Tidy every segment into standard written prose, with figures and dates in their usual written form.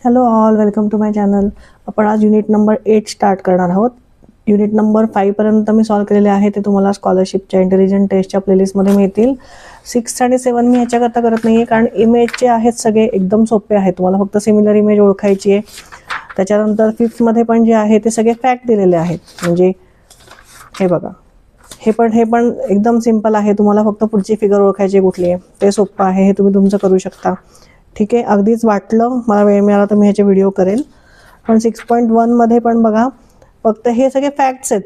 Hello all, welcome to my channel. आपण आज unit number 8 start करणार आहोत. युनिट नंबर 5 पर्यंत मी सॉल्व केलेले आहे. ते तुम्हाला स्कॉलरशिपच्या इंटेलिजंट टेस्टच्या प्लेलिस्टमध्ये मिळतील. 6 आणि 7 मी याच्याकरता करत नाही आहे, कारण इमेजचे आहेत सगळे एकदम सोपे आहेत. तुम्हाला फक्त सिमिलर इमेज ओळखायची आहे. त्याच्यानंतर 5मध्ये पण जे आहे ते सगळे फॅक्ट दिलेले आहेत. म्हणजे हे बघा, हे पण एकदम सिंपल आहे. तुम्हाला फक्त पुढची फिगर ओळखायची कुठली आहे ते सोपं आहे. हे तुम्ही तुमचं करू शकता. ठीक आहे, अगदीच वाटलं मला वेळ मिळाला तर मी ह्याचे व्हिडिओ करेल. पण 6.1मध्ये पण बघा, फक्त हे सगळे फॅक्ट्स आहेत,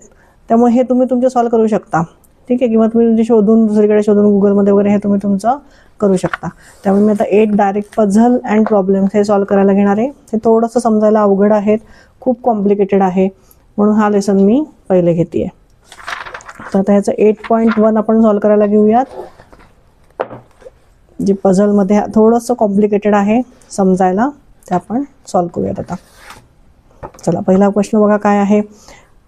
त्यामुळे हे तुम्ही तुमचे सॉल्व करू शकता. ठीक आहे, किंवा तुम्ही तुमचे शोधून दुसरीकडे शोधून गुगलमध्ये वगैरे हे तुम्ही तुमचं करू शकता. त्यामुळे मी आता 8 डायरेक्ट पझल अँड प्रॉब्लेम्स हे सॉल्व करायला घेणार आहे. हे थोडंसं समजायला अवघड आहेत, खूप कॉम्प्लिकेटेड आहे, म्हणून हा लेसन मी पहिले घेते आहे. तर आता ह्याचं 8.1 आपण सॉल्व करायला घेऊयात. जे पझलमध्ये थोडंसं कॉम्प्लिकेटेड आहे समजायला, ते आपण सॉल्व करूयात आता. चला, पहिला प्रश्न बघा काय आहे.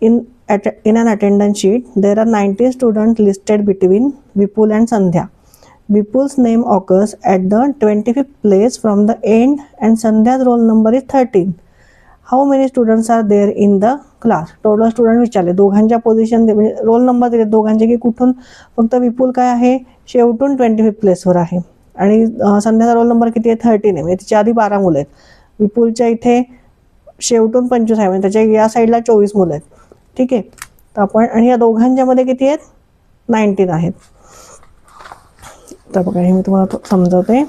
In an attendance sheet there are 90 student listed between Vipul and Sandhya. Vipul's name occurs at the 25th place from the end and Sandhya's roll number is 13. How many students are there in the class. Total student विचारले, दोघांच्या position म्हणजे roll number दिले दोघांचे, की कुठून. फक्त विपुल काय आहे, शेवटून 25th प्लेसवर आहे, आणि संध्याचा रोल नंबर किती आहे, 13 आहे. म्हणजे तिच्या आधी 12 मुलं आहेत. विपुलच्या इथे शेवटून 25 आहे, म्हणजे त्याच्या या साईडला 24 मुलं आहेत. ठीक आहे, तर आपण, आणि या दोघांच्या मध्ये किती आहेत, 19 आहेत. तर बघा, हे मी तुम्हाला समजवते.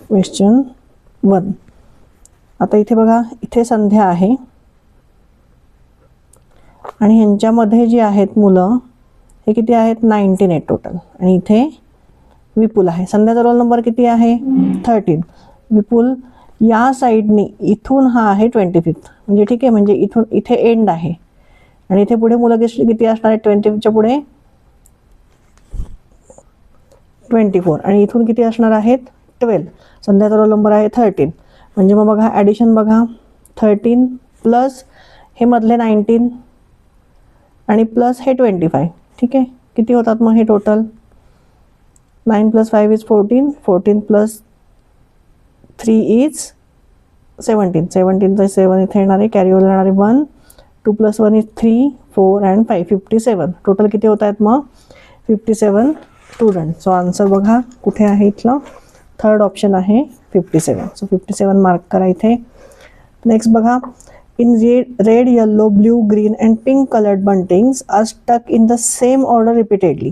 क्वेश्चन 1. आता इथे बघा, इथे संध्या आहे आणि ह्यांच्यामध्ये जी आहेत मुलं हे किती आहेत, 19 आहेत टोटल. आणि इथे विपुल आहे. संध्याचा रोल नंबर किती आहे, 13. विपुल या साईडनी इथून हा आहे 25th, म्हणजे ठीक आहे, म्हणजे इथून इथे एंड आहे, आणि इथे पुढे मुलं किती असणार आहे, 25च्या पुढे 24, आणि इथून किती असणार आहेत, 12. संध्याचा रोल नंबर आहे 13. म्हणजे मग बघा, ॲडिशन बघा, 13 प्लस हे मधले 19 आणि प्लस हे 25. ठीक आहे, किती होतात मग हे टोटल, 9 + 5 इज 14. 14 + 3 इज 17. 17चं 7 इथे येणार आहे, कॅरी ओव्हर येणार आहे 1. 2 + 1 इज 3, 4 and 5, 57. टोटल किती होत आहेत मग, 57 स्टुडंट. सो आन्सर बघा कुठे आहे, इथलं थर्ड ऑप्शन आहे 57. सो 57 मार्क करा इथे. नेक्स्ट बघा, in red, yellow, blue, green and pink coloured buntings are stuck in the same order repeatedly.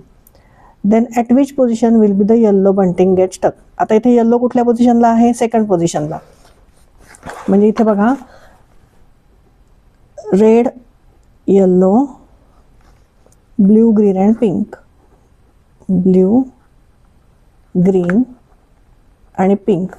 Then at which position will be the yellow bunting get stuck. आता इथे yellow कुठल्या पोझिशनला आहे, second पोझिशनला. म्हणजे इथे बघा, red, yellow, blue, green and pink. Blue, green आणि पिंक.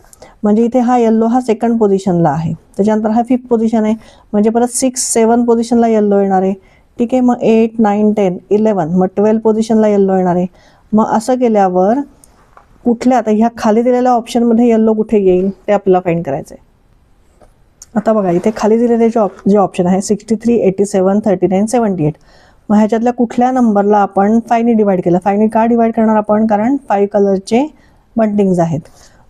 म्हणजे इथे हा येल्लो हा सेकंड पोझिशनला आहे, त्याच्यानंतर हा 5th पोझिशन आहे, म्हणजे परत 6, 7 पोझिशनला येल्लो येणार आहे. ठीक आहे, मग 8, 9, 10, 11, मग 12 पोझिशनला येल्लो येणार आहे. मग असं केल्यावर कुठल्या, आता ह्या खाली दिलेल्या ऑप्शनमध्ये येल्लो कुठे येईल ते आपल्याला फाइंड करायचं आहे. आता बघा, इथे खाली दिलेले जे ऑप्शन आहे 63, 87, 39, 78. मग ह्याच्यातल्या कुठल्या नंबरला आपण 5ने डिवाइड केलं. 5ने का डिवाइड करणार आपण, कारण 5 कलरचे बंटिंग्स आहेत.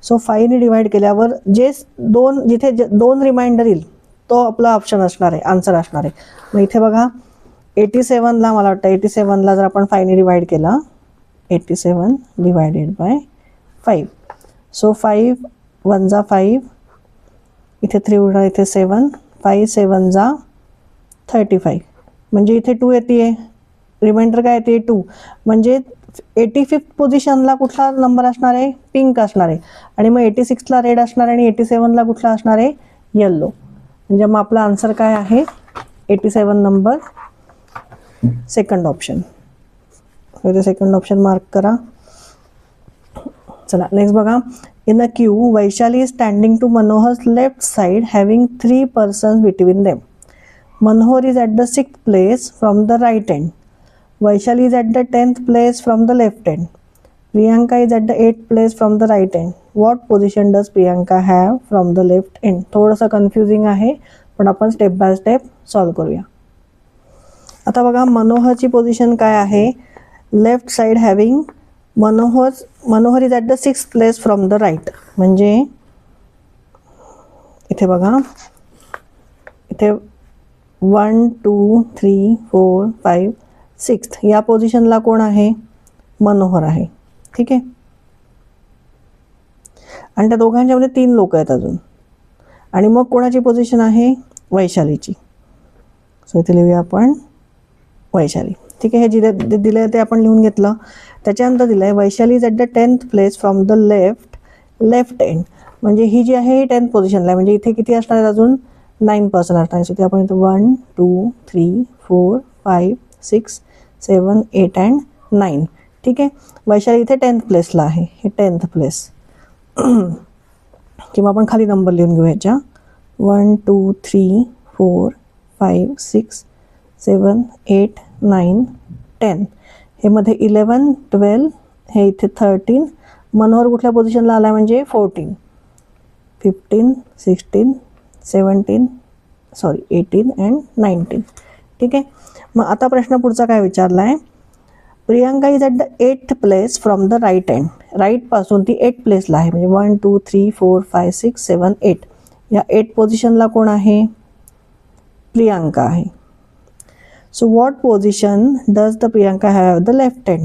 सो 5ने डिवाइड केल्यावर जिथे 2 रिमाइंडर येईल तो आपला ऑप्शन असणार आहे, आन्सर असणार आहे. मग इथे बघा, 87ला मला वाटतं 87ला जर आपण 5ने डिवाइड केला, 87 डिवायडेड बाय 5. सो 5 1 जा 5, इथे 3 उरणार, इथे 7, 5 7 जा 35. म्हणजे इथे 2 येते, रिमाइंडर काय येते 2. म्हणजे 85th पोझिशनला कुठला नंबर असणार आहे, पिंक असणार आहे. आणि मग 86ला रेड असणार आहे, आणि 87ला कुठला असणार आहे, येल्लो. म्हणजे मग आपला आन्सर काय आहे, 87 नंबर, सेकंड ऑप्शन. इथे सेकंड ऑप्शन मार्क करा. चला, नेक्स्ट बघा. In a queue, Vaishali is standing to Manohar's left side having 3 persons between them. Manohar is at the 6th place from the right end. Vaishali is at the 10th place from the left end. Priyanka is at the 8th place from the right end. What position does Priyanka have from the left end? थोडंसं confusing आहे, पण आपण step by step solve करूया. आता बघा, मनोहरची पोझिशन काय आहे, left side having Manohar is at the 6th place from the right. म्हणजे इथे बघा, इथे 1 2 3 4 5 6 या पोझिशनला कोण आहे? मनोहर आहे. ठीक आहे. आणि त्या दोघांच्यामध्ये 3 लोक आहेत अजून. आणि मग कोणाची पोझिशन आहे? वैशालीची. सो इथे लिहूया आपण वैशाली. ठीक आहे. हे जे दिलं आहे ते आपण लिहून घेतलं. त्याच्यानंतर दिलं आहे Vaishali is at the 10th place from the left end. म्हणजे ही जी आहे ही 10th पोझिशनला आहे. म्हणजे इथे किती असणार आहेत? अजून 9% असणार आहे. सो ते आपण इथे 1 2 3 4 5 6 7 8 अँड 9. ठीक आहे. वैशाली इथे 10th प्लेसला आहे. हे 10th प्लेस. किंवा आपण खाली नंबर लिहून घेऊ ह्याच्या 1 2 3 4 5 6 7 8 9 10. हे मध्ये 11 12, हे इथे 13. मनोहर कुठल्या पोझिशनला आला म्हणजे 14 15 16 17 18 अँड 19. ठीक आहे. मग आता प्रश्न पुढचा काय विचारला आहे? Priyanka is at the 8th place from the right end. राईटपासून ती 8th प्लेसला आहे. म्हणजे 1 2 3 4 5 6 7 8. या 8 पोझिशनला कोण आहे? प्रियांका आहे. So what position does the Priyanka have the left end.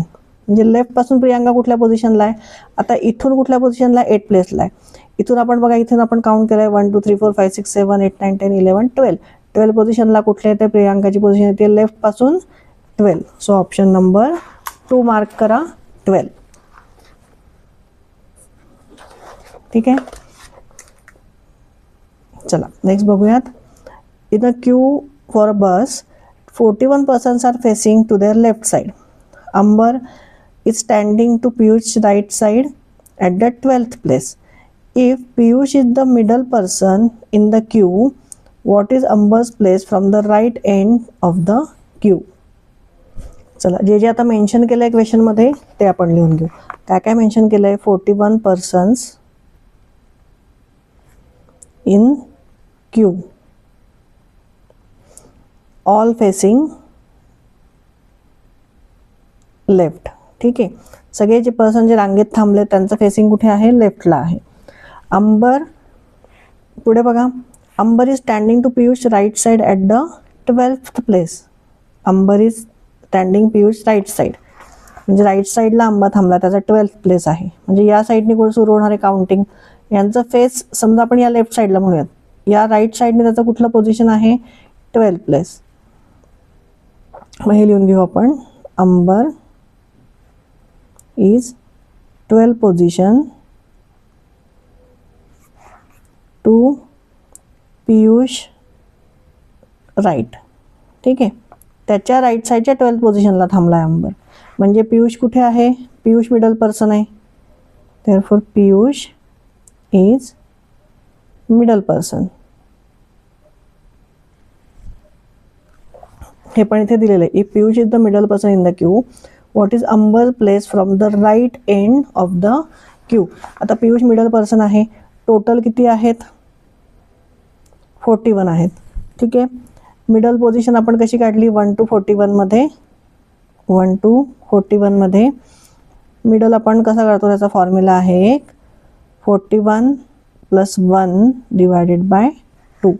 म्हणजे लेफ्टपासून प्रियांका कुठल्या पोझिशनला आहे? आता इथून कुठल्या पोझिशनला? 8th प्लेसला आहे. इथून आपण बघा, इथून आपण काउंट केलं आहे 1 2 3 4 5 6 7 8 9 10 11 12. 12 पोझिशनला कुठल्या येते? प्रियांकाची पोझिशन येते लेफ्टपासून 12. सो ऑप्शन नंबर 2 मार्क करा, 12. ठीक आहे. चला नेक्स्ट बघूयात. In a Q for a bus 41 persons are facing to their left side. Amber is standing to Piyush's right side at the 12th place. If Piyush is the middle person in the queue, what is Amber's place from the right end of the queue? चला, जे जे आता mention केलं आहे क्वेश्चनमध्ये ते आपण लिहून घेऊ. काय काय मेन्शन केलं आहे? 41 persons in queue, all facing left. ठीक आहे. सगळे जे पर्सन जे रांगेत थांबले त्यांचं फेसिंग कुठे आहे? लेफ्टला आहे. अंबर, पुढे बघा, Ambar is standing to Piyush right side at the 12th place. Ambar is standing Piyush right side. म्हणजे राईट साईडला अंबा थांबला, त्याचा 12th प्लेस आहे. म्हणजे या साईडने कुठे सुरू होणार आहे काउंटिंग? यांचं फेस समजा आपण या लेफ्ट साईडला म्हणूयात. या राईट साईडने त्याचं कुठलं पोझिशन आहे? 12th place. मग हे लिहून घेऊ आपण. Ambar is 12th position to Piyush right. ठीक आहे. त्याच्या राईट साईडच्या 12th पोझिशनला थांबला आहे अंबर. म्हणजे पियुष कुठे आहे? पियुष मिडल पर्सन आहे. Therefore Piyush is middle person. हे पण इथे दिलेलं आहे. If Piyush is the middle person in the queue, what is Ambar place from the right end of the queue. आता पियुष मिडल पर्सन आहे. टोटल किती आहेत? 41 आहेत. ठीक आहे. मिडल पोझिशन आपण कशी काढली? 1 to 41 मध्ये. 1 to 41 मध्ये मिडल आपण कसा काढतो? त्याचा फॉर्म्युला आहे 41 + 1 डिवायडेड बाय 2.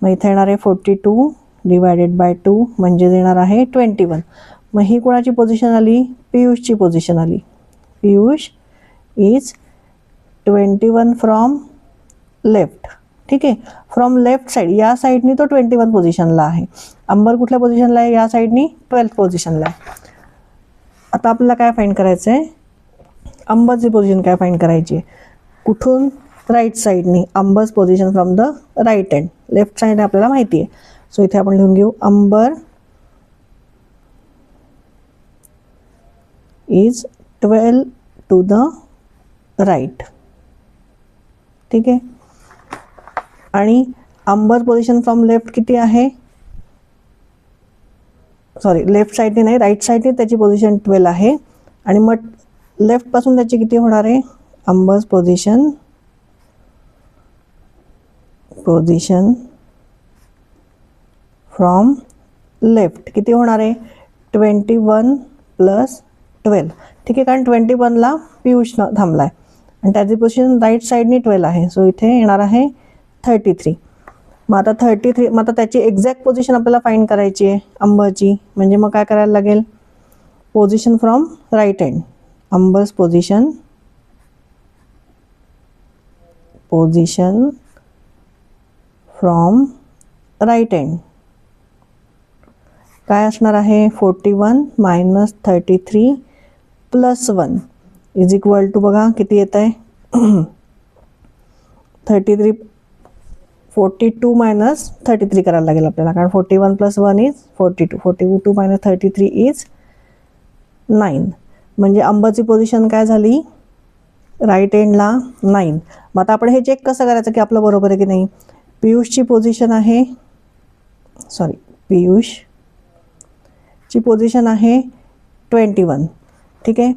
मग इथे येणार आहे 42 डिवायडेड बाय 2 म्हणजे देणार आहे 21. मग ही कोणाची पोझिशन आली? पियुषची पोझिशन आली. Piyush is 21 from left. ठीक आहे. फ्रॉम लेफ्ट साईड, या साईडनी तो 21 पोझिशनला आहे. अंबर कुठल्या पोझिशनला आहे? या साईडनी 12th पोझिशनला आहे. आता आपल्याला काय फाइंड करायचं आहे? अंबरची पोझिशन काय फाइंड करायची आहे? कुठून? राईट साईडनी. Ambar's position from the right end. Left side आपल्याला माहिती आहे. सो इथे आपण लिहून घेऊ Ambar is 12 to the right. ठीक आहे. आणि अंबर पोझिशन फ्रॉम लेफ्ट किती आहे? सॉरी, लेफ्ट साईडने नाही, राईट साईडने त्याची पोझिशन 12 आहे. आणि मग लेफ्टपासून त्याची किती होणार आहे? अंबर्स पोझिशन फ्रॉम लेफ्ट किती होणार आहे? 21 + 12. ठीक आहे. कारण 21ला पियुष थांबला आहे आणि त्याची पोझिशन राईट साईडनी 12 आहे. सो इथे येणार आहे 33. मग आता 33, मग आता त्याची एक्झॅक्ट पोझिशन आपल्याला फाइंड करायची आहे अंबरची. म्हणजे मग काय करायला लागेल, position from right hand, Ambar's position from right hand काय असणार आहे, 41 minus 33 plus 1 is equal to, बघा किती येत आहे 33, 42 मायनस 33 करायला लागेल आपल्याला, कारण 41 प्लस 1 इज 42, 42 मायनस 33 इज 9. म्हणजे अंबाची पोझिशन काय झाली, राईट एंडला 9. मग आता आपण हे चेक कसं करायचं की आपलं बरोबर आहे की नाही. पियुषची पोझिशन आहे, सॉरी पियुषची पोझिशन आहे 21. ठीक आहे.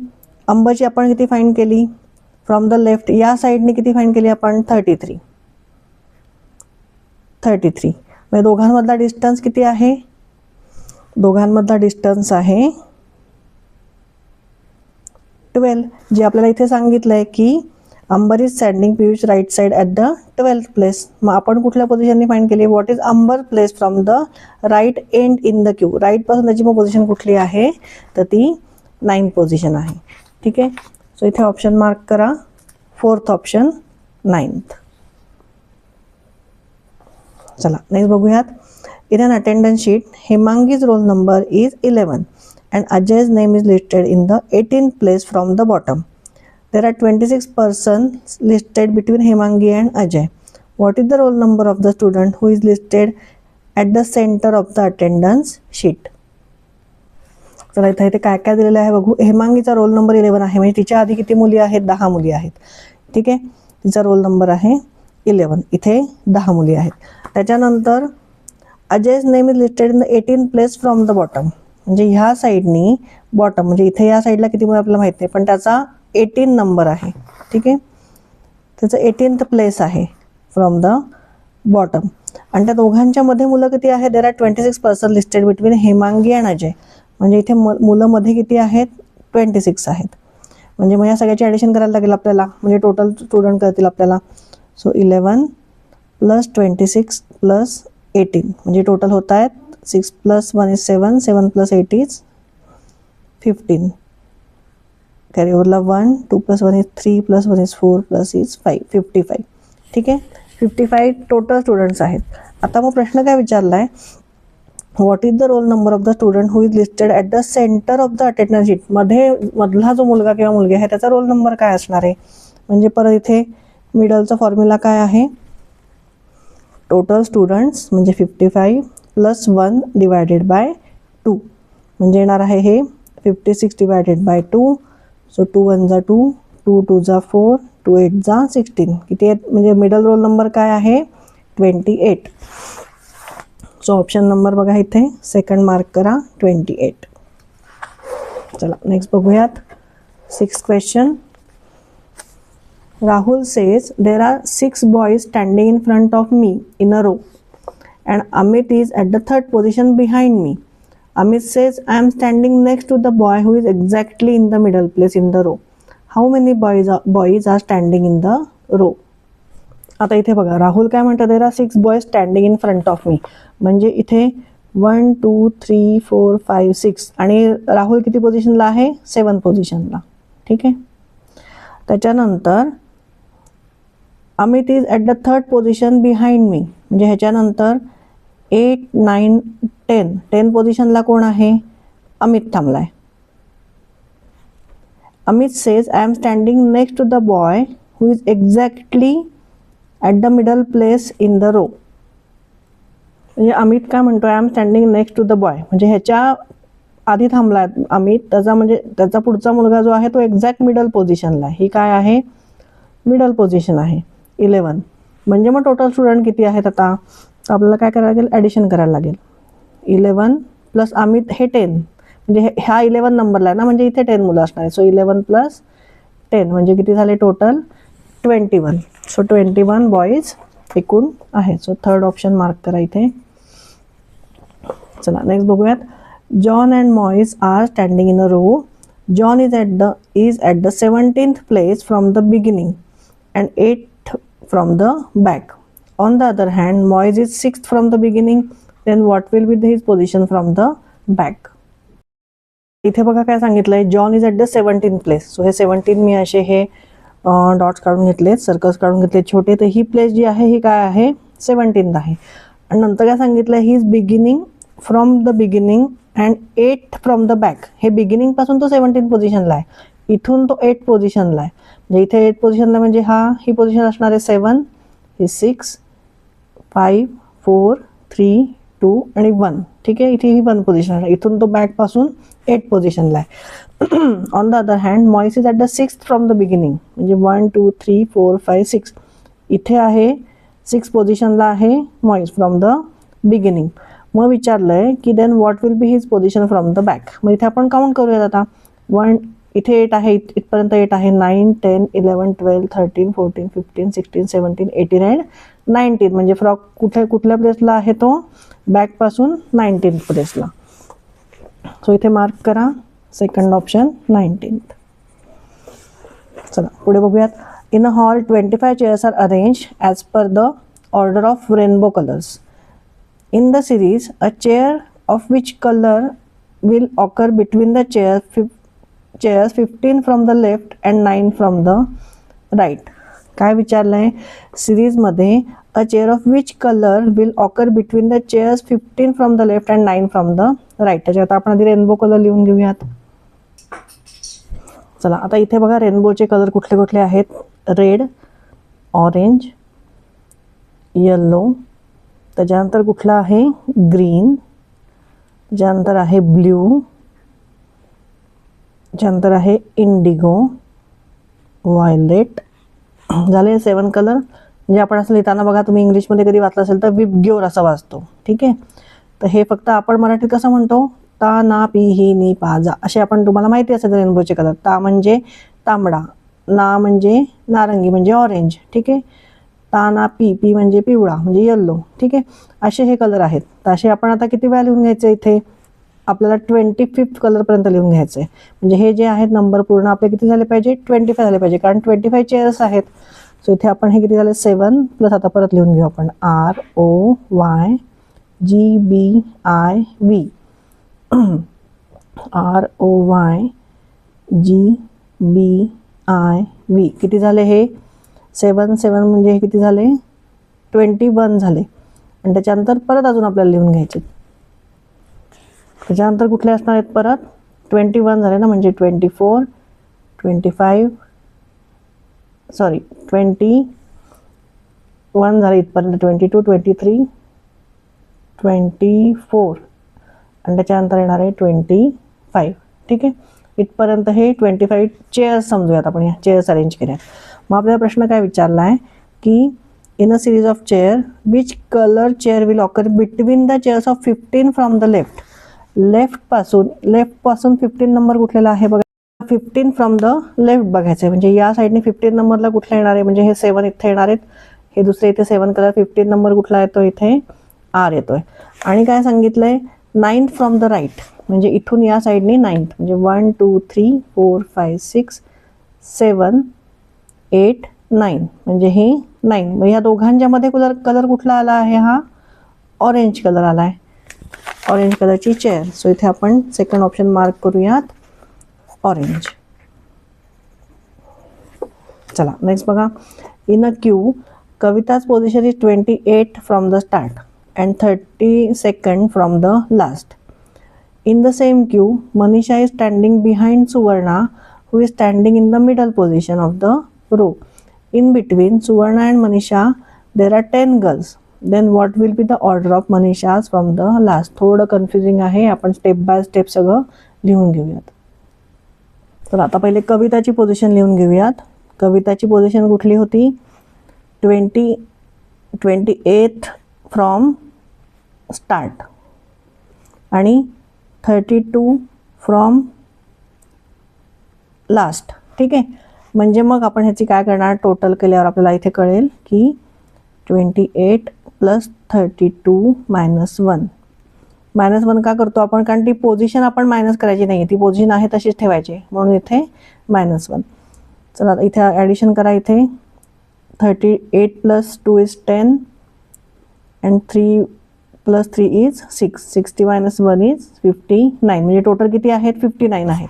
अंबाची आपण किती फाइंड केली, फ्रॉम द लेफ्ट या साईडने किती फाइंड केली आपण, 33. म्हणजे दोघांमधला डिस्टन्स किती आहे, दोघांमधला डिस्टन्स आहे 12. जे आपल्याला इथे सांगितलं आहे की Ambar is standing Piyush right side at the 12th place. मग आपण कुठल्या पोझिशनने फाइंड केली, what is Ambar place from the right end in the queue. राईटपासून त्याची मग पोझिशन कुठली आहे, तर ती 9th पोझिशन आहे. ठीक आहे. सो इथे ऑप्शन मार्क करा, 4th ऑप्शन 9th. चला नेक्स्ट बघूयात. In an attendance sheet Hemangi's roll number is 11 and Ajay's name is listed in the 18th place from the bottom. There are 26 persons listed between Hemangi and Ajay. What is the roll number of the student who is listed at the center of the attendance sheet? चला इथे काय काय दिलेलं आहे बघू. हेमांगीचा roll number 11 आहे, म्हणजे तिच्या आधी किती मुली आहेत, 10 मुली आहेत. ठीक आहे. तिचा रोल नंबर आहे 11, इथे 10 मुली आहेत. त्याच्यानंतर अजय's name is listed in the 18th place from the bottom. म्हणजे ह्या साईडनी बॉटम, म्हणजे इथे या साईडला किती मुलं आपल्याला माहित नाही, पण त्याचा 18 नंबर आहे. ठीक आहे. त्याचं 18th प्लेस आहे फ्रॉम द बॉटम. आणि त्या दोघांच्या मध्ये मुलं किती आहेत, there are 26 person listed between Hemangi and Ajay. म्हणजे इथे मुलं मध्ये किती आहेत, 26 आहेत. म्हणजे मग या सगळ्याची ॲडिशन करायला लागेल आपल्याला, म्हणजे टोटल स्टुडंट करतील आपल्याला. सो 11 प्लस 26 प्लस 18 म्हणजे टोटल होत आहेत 6 plus 1 is 7, 7 plus 8 is 15. Carry over 1, 2 plus 1 is 3 plus 1 is 4 plus is 5, 55. ठीक आहे. 55 टोटल स्टुडंट्स आहेत. आता मग प्रश्न काय विचारला आहे, what is the roll number of the student who is listed at the centre of the attendance sheet. मधला जो मुलगा किंवा मुलगी आहे त्याचा रोल नंबर काय असणार आहे. म्हणजे परत इथे मिडलचा फॉर्म्युला काय आहे, टोटल स्टुडंट्स म्हणजे 55 प्लस 1 डिवायडेड बाय 2 म्हणजे येणार आहे हे 56 डिवायडेड बाय 2. सो 2 1 जा 2, 2 2 जा 4, 2 8 जा 16. किती आहेत, म्हणजे मिडल रोल नंबर काय आहे 28. सो ऑप्शन नंबर बघा इथे सेकंड मार्क करा 28. चला नेक्स्ट बघूयात. 6th question. Rahul says there are 6 boys standing in front of me in a row and Amit is at the 3rd position behind me. Amit says I am standing next to the boy who is exactly in the middle place in the row. How many boys are standing in the row? आता इथे बघा राहुल काय म्हणतात, there are 6 boys standing in front of me. म्हणजे इथे 1 2 3 4 5 6 आणि राहुल किती पोझिशनला आहे, 7th पोझिशनला. ठीक आहे. त्याच्यानंतर Amit is at the 3rd position behind me. म्हणजे ह्याच्यानंतर 8 9 10 पोझिशनला कोण आहे, अमित थांबलाय. Amit says I am standing next to the boy who is exactly at the middle place in the row. म्हणजे अमित काय म्हणतो, I am standing next to the boy, म्हणजे ह्याच्या आधी थांबलाय अमित, त्याचा म्हणजे त्याचा पुढचा मुलगा जो आहे तो एक्झॅक्ट मिडल पोझिशनला आहे. ही काय आहे, मिडल पोझिशन आहे 11. म्हणजे मग टोटल स्टुडंट किती आहेत, आता आपल्याला काय करायला लागेल, ॲडिशन करायला लागेल. 11 प्लस अमित हे 10, म्हणजे ह्या 11 नंबरला आहे ना, म्हणजे इथे 10 मुलं असणार आहे. सो 11 प्लस 10 म्हणजे किती झाले टोटल 21. सो 21 बॉईज एकूण आहेत. सो 3rd ऑप्शन मार्क करा इथे. चला नेक्स्ट बघूयात. John and Moiz are standing in a row. John is at the 17th place from the beginning and 8th from the back. On the other hand, Moise is 6th from the beginning, then what will be his position from the back? इथे बघा काय सांगितलंय, John is at the 17th place. So हे 17 मी असे हे dots काढून घेतले, circles काढून घेतले छोटे. तर ही प्लेस जी आहे ही काय आहे, 17th आहे. आणि नंतर काय सांगितलंय, he is beginning from the beginning and 8th from the back. हे बिगिनिंग पासून तो 17th पोझिशनला आहे, इथून तो 8th पोझिशनला आहे. म्हणजे इथे 8th पोझिशनला म्हणजे ही पोझिशन असणार आहे 7, ही 6, 5, 4, 3, 2 आणि 1. ठीक आहे, इथे ही 1 पोझिशन आहे, इथून तो बॅक पासून 8th पोझिशनला आहे. On the other hand मॉइस is at the 6th from the beginning. म्हणजे 1 2 3 4 5 6 इथे आहे, 6 पोझिशनला आहे मॉइस फ्रॉम द बिगिनिंग. मग विचारलंय की then what will be his position from the back. मग इथे आपण काउंट करूयात आता. 1 इथे 8 आहे, इथपर्यंत 8 आहे, 9 10 11 12 13 14 15 16 17 18 अँड 19. म्हणजे कुठल्या प्लेसला आहे तो, बॅकपासून 19th प्लेसला. सो इथे मार्क करा सेकंड ऑप्शन 19th. चला पुढे बघूयात. In a hall 25 chairs are arrange as per the order of rainbow colours. In the series, a chair of which color will occur between the chairs 15 from the left and 9 from the right. काय विचारलंय, सिरीजमध्ये a chair of which color will occur between the chairs 15 from the left and 9 from the right. त्याच्यात आपण आधी rainbow colour लिहून घेऊयात. चला आता इथे बघा रेनबोचे कलर कुठले कुठले आहेत. रेड, ऑरेंज, येल्लो, त्याच्यानंतर कुठला आहे ग्रीन, त्याच्यानंतर आहे ब्ल्यू, त्याच्यानंतर आहे इंडिगो, व्हायलेट. झाले 7 कलर. म्हणजे आपण असं लिहिताना बघा, तुम्ही इंग्लिशमध्ये कधी वाचलं असेल तर विबग्योर असं वाचतो. ठीक आहे, तर हे फक्त आपण मराठीत कसं म्हणतो, ता ना पी ही नी पा जा असे आपण, तुम्हाला माहिती असेल रेनबोचे कलर. ता म्हणजे तांबडा, ना म्हणजे नारंगी म्हणजे ऑरेंज. ठीक आहे, ताना पी म्हणजे पिवळा म्हणजे येल्लो. ठीक आहे, असे हे कलर आहेत. तर असे आपण आता किती वेळा लिहून घ्यायचे, इथे आपल्याला 25th कलरपर्यंत लिहून घ्यायचं आहे. म्हणजे हे जे आहेत नंबर पूर्ण आपले किती झाले पाहिजे, 25 झाले पाहिजे, कारण 25 चेअर्स आहेत. सो इथे आपण हे किती झाले 7 प्लस आता परत लिहून घेऊ आपण ROYGBIV. ROYGBIV किती झाले हे 7 म्हणजे हे किती झाले 21 झाले. आणि त्याच्यानंतर परत अजून आपल्याला लिहून घ्यायचे. त्याच्यानंतर कुठले असणार आहेत, परत 21 झाले ना, म्हणजे 24 25 21 झाले इथपर्यंत, 22 23 24 आणि त्याच्यानंतर येणार आहे 25. ठीक आहे, इथपर्यंत हे 25 चेअर्स समजूयात आपण, या चेअर्स अरेंज केल्या. मग आपल्याला प्रश्न काय विचारला आहे की in a series of chair which colour chair will occur between the chairs of 15 from the left. लेफ्टपासून 15 नंबर कुठलेला आहे बघा, 15 फ्रॉम द लेफ्ट बघायचं आहे. म्हणजे या साईडने 15 नंबरला कुठला येणार आहे, म्हणजे हे 7 इथे येणार आहेत, हे दुसरे इथे 7 कलर. 15 नंबर कुठला येतो, इथे R येतोय. आणि काय सांगितलंय 9th फ्रॉम द राईट, म्हणजे इथून या साईडने 9th, म्हणजे 1 2 3 4 5 6 7 8 9 म्हणजे हे 9. मग या दोघांच्या मध्ये कलर कुठला आला आहे, हा ऑरेंज कलर आला आहे, ऑरेंज कलरची चेअर. सो इथे आपण सेकंड ऑप्शन मार्क करूयात, ऑरेंज. चला नेक्स्ट बघा. In a Q Kavita's position is 28 from the start and 32nd from the last. In the same queue, Manisha is standing behind Suvarna, who is standing in the middle position of the row. In between Suvarna and Manisha, there are 10 girls. Then what will be the order of Manisha's from the last? थोडं confusing आहे, आपण step by step सगळं लिहून घेऊयात. तर आता पहिले कविताची position लिहून घेऊयात. कविताची पोझिशन कुठली होती, 28th फ्रॉम स्टार्ट आणि 32 फ्रॉम लास्ट. ठीक आहे, म्हणजे मग आपण ह्याची काय करणार, टोटल केल्यावर आपल्याला इथे कळेल की 28 + 32 - 1. -1 का करतो आपण, कारण ती पोझिशन आपण मायनस करायची नाही, ती पोझिशन आहे तशीच ठेवायची, म्हणून इथे -1. चला इथे ॲडिशन करा. इथे 38 + 2 = 10 अँड 3 + 3 इज 6. 60 - 1 इज 59. म्हणजे टोटल किती आहेत? 59 आहेत.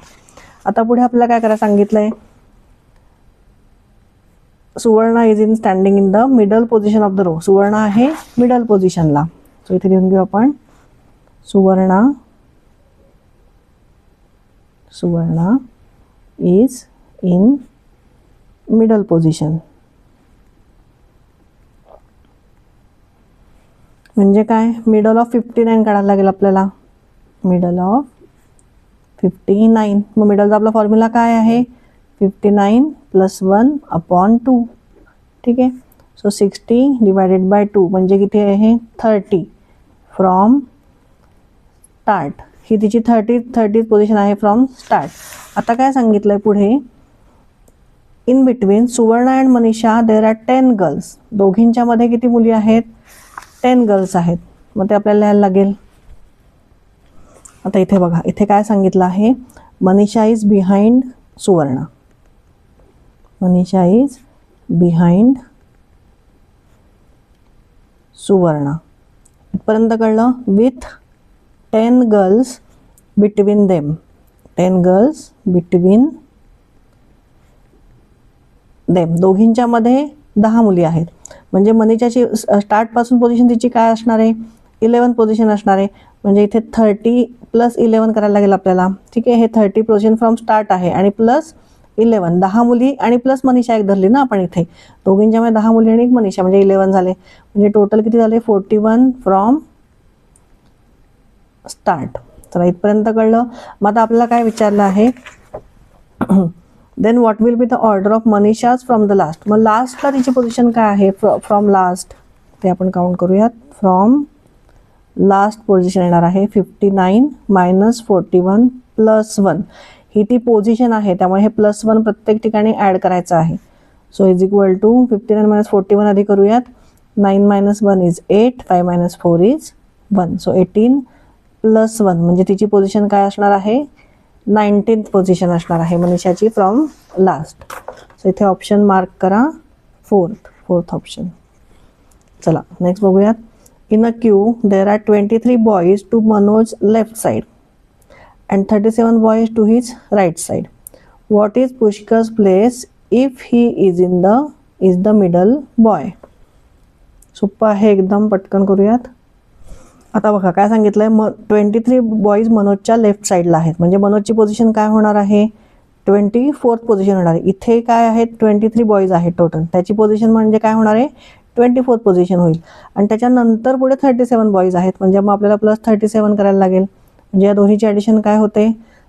आता पुढे आपल्याला काय करायला सांगितलं आहे? Suvarna is in standing in the middle position of the row. Suvarna आहे मिडल पोझिशनला. सो इथे लिहून घेऊ आपण Suvarna is in middle position. म्हणजे काय? मिडल ऑफ 59 काढायला लागेल आपल्याला. Middle of 59. मग मिडलचा आपला फॉर्म्युला काय आहे? 59 + 1/2. ठीक आहे. सो 60 / 2 म्हणजे किती आहे? 30 फ्रॉम स्टार्ट. ही तिची 30 पोझिशन आहे फ्रॉम स्टार्ट. आता काय सांगितलंय पुढे? In between Suvarna and Manisha there are 10 girls. दोघींच्या मध्ये किती मुली आहेत? 10 गर्ल्स आहेत. मग ते आपल्याला लिहायला लागेल. आता इथे बघा, इथे काय सांगितलं आहे? Manisha is behind Suvarna. Manisha is behind Suvarna. इथपर्यंत कळलं? With 10 girls between them. 10 girls between them. दोघींच्या मध्ये 10 मुली आहेत. म्हणजे मनीषाची स्टार्टपासून पोझिशन तिची काय असणार आहे? 11 पोझिशन असणार आहे. म्हणजे इथे 30 + 11 करायला लागेल आपल्याला. ठीक आहे. हे 30 पोझिशन फ्रॉम स्टार्ट आहे आणि + 11 10 मुली आणि प्लस मनीषा एक धरली ना आपण इथे. दोघींच्यामध्ये 10 मुली आणि एक मनीषा म्हणजे 11 झाले. म्हणजे टोटल किती झाले? 41 फ्रॉम स्टार्ट. चला इथपर्यंत कळलं. मग आता आपल्याला काय विचारलं आहे? Then what will be the order of Manisha's from the last. मग लास्टला तिची पोझिशन काय आहे? फ्रॉम लास्ट ते आपण काउंट करूयात. फ्रॉम लास्ट पोझिशन येणार आहे 59 - 41 + 1. ही ती पोझिशन आहे त्यामुळे हे +1 प्रत्येक ठिकाणी ॲड करायचं आहे. सो इज इक्वल टू 59 - 41 आधी करूयात. 9 - 1 इज 8. 5 - 4 इज 1. सो 18 + 1 म्हणजे तिची पोझिशन काय असणार आहे? 19th पोझिशन असणार आहे मनीषाची फ्रॉम लास्ट. सो इथे ऑप्शन मार्क करा. Fourth option. चला नेक्स्ट बघूयात. In a queue there are 23 boys to Manoj left side and 37 boys to his right side. What is Pushkar's place if he is the middle boy? सोपं आहे एकदम. पटकन करूयात. आता बघा काय सांगितलंय? 23 बॉयज मनोजच्या लेफ्ट साईडला आहेत. म्हणजे मनोजची पोझिशन काय होणार आहे? 24th पोझिशन होणार आहे. इथे काय आहेत? 23 बॉयज आहेत टोटल. त्याची पोझिशन म्हणजे काय होणार आहे? 24th पोझिशन होईल. आणि त्याच्यानंतर पुढे 37 बॉयज आहेत. म्हणजे मग आपल्याला +37 करायला लागेल. म्हणजे या दोन्हीची ॲडिशन काय होते?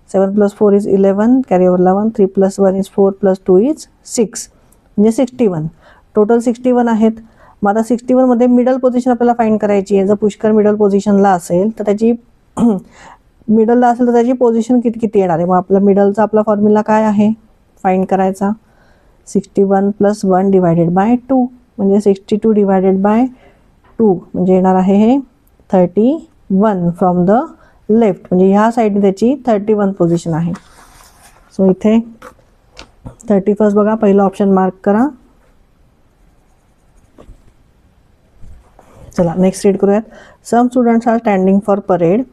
7 + 4 is 11. Carry over 11. 3 + 1 is 4 + 2 is 6. म्हणजे 61. टोटल 61 आहेत. मग आता 61 मध्ये मिडल पोझिशन आपल्याला फाइंड करायची आहे. जर पुष्कर मिडल पोझिशनला असेल तर त्याची मिडलला असेल तर त्याची पोझिशन किती येणार आहे? मग आपला मिडलचा आपला फॉर्म्युला काय आहे फाइंड करायचा? 61 + 1 / 2 म्हणजे 62 / 2 म्हणजे येणार आहे हे 31 फ्रॉम द लेफ्ट. म्हणजे ह्या साईडने त्याची 31 पोझिशन आहे. सो इथे 31 बघा. पहिलं ऑप्शन मार्क करा. चला नेक्स्ट रीड करूयात. Some students are standing for parade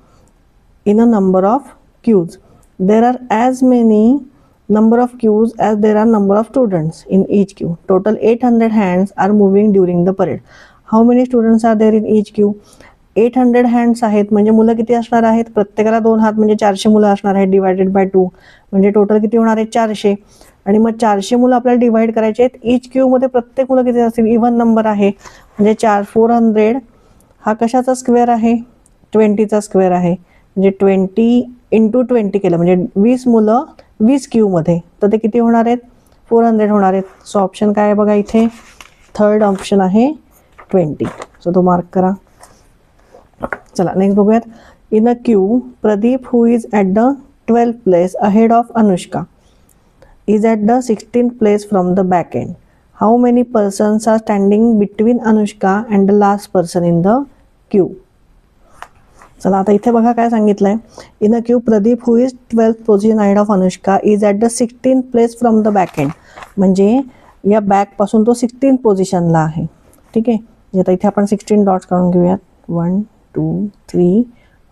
in a number of queues. There are as many number of queues as there are number of students in each queue. Total 800 hands are moving during the parade. How many students are there in each queue? 800 hands आहेत. म्हणजे मुलं किती असणार आहेत? प्रत्येकाला 2 हात म्हणजे 400 मुलं असणार आहेत / 2. म्हणजे टोटल किती होणार आहे? 400. आणि मग 400 मुलं आपल्याला डिवाइड करायचे आहेत. ईच क्यूमध्ये प्रत्येक मुलं किती असतील? इव्हन नंबर आहे. म्हणजे 400 हा कशाचा स्क्वेअर आहे? 20चा स्क्वेअर आहे. म्हणजे 20 × 20 केलं म्हणजे 20 मुलं 20 क्यूमध्ये. तर ते किती होणार आहेत? 400 होणार आहेत. सो ऑप्शन काय आहे बघा इथे? थर्ड ऑप्शन आहे 20. सो तो मार्क करा. चला नेक्स्ट बघूयात. In a queue Pradeep who is at the 12th place ahead of Anushka is at the 16th place from the back end. How many persons are standing between Anushka and the last person in the queue. चला आता इथे बघा काय सांगितलंय. In a queue Pradeep who is 12th position ahead of Anushka is at the 16th place from the back end. म्हणजे या बॅकपासून तो 16th पोझिशनला आहे. ठीक आहे. म्हणजे आता इथे आपण 16 डॉट्स काढून घेऊयात. 1 2 3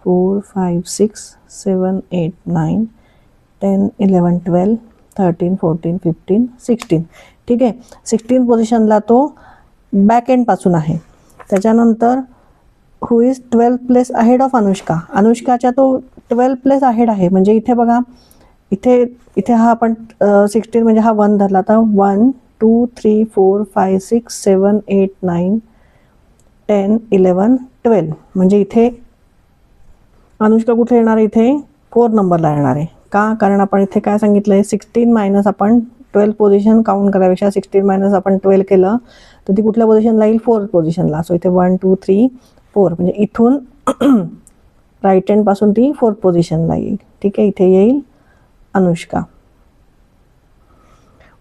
4 5 6 7 8 9 10 11 12 13 14 15 16. ठीक आहे, 16 पोझिशनला तो बॅक एंडपासून आहे. त्याच्यानंतर who is 12 place ahead of Anushka. अनुष्काच्या तो 12 प्लेस अहेड आहे. म्हणजे इथे बघा, इथे इथे हा आपण 16 म्हणजे हा 1 धरला. आता 1 2 3 4 5 6 7 8 9 10 11 12. म्हणजे इथे अनुष्का कुठे येणार आहे? इथे 4 नंबरला येणार आहे. का? कारण आपण इथे काय सांगितलं आहे, 16 मायनस आपण 12 पोझिशन काउंट करायपेक्षा 16 मायनस आपण 12 केलं तर ती कुठल्या पोझिशनला येईल? 4 पोझिशनला. सो इथे 1 2 3 4 म्हणजे इथून राईट हँडपासून ती 4 पोझिशनला येईल. ठीक आहे, इथे येईल अनुष्का.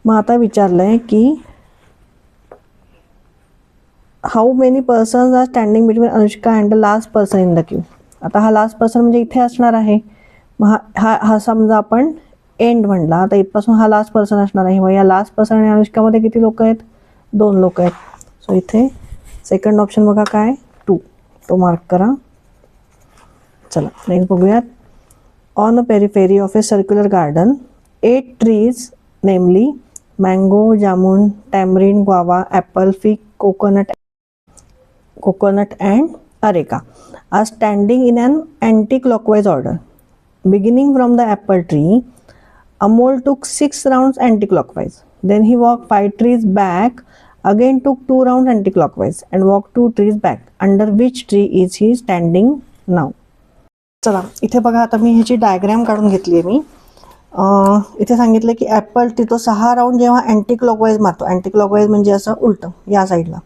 मग आता विचारलं आहे की how many persons are standing between Anushka and the last person in the queue. आता हा लास्ट पर्सन म्हणजे इथे असणार आहे. मग हा समजा आपण एंड म्हणला, तर इथपासून हा लास्ट पर्सन असणार आहे. मग या लास्ट पर्सन आणि अनुष्कामध्ये किती लोक आहेत? 2 लोक आहेत. सो इथे सेकंड ऑप्शन बघा काय? 2. तो मार्क करा. चला नेक्स्ट बघूयात. On a periphery of a circular garden 8 trees namely mango, jamun, tamarind, guava, apple, fig, coconut and areca are standing in an anti-clockwise order. Beginning from the apple tree, Amol took 6 rounds anti-clockwise. Then he walked 5 trees back, again took 2 rounds anti-clockwise and walked 2 trees back. Under which tree is he standing now? चला इथे बघा, आता मी ह्याची diagram काढून घेतली आहे. मी इथे सांगितलं की ॲपल ट्री तो 6 राऊंड जेव्हा अँटी क्लॉकवाईज मारतो, अँटी क्लॉकवाईज म्हणजे असं उलटं या साईडला.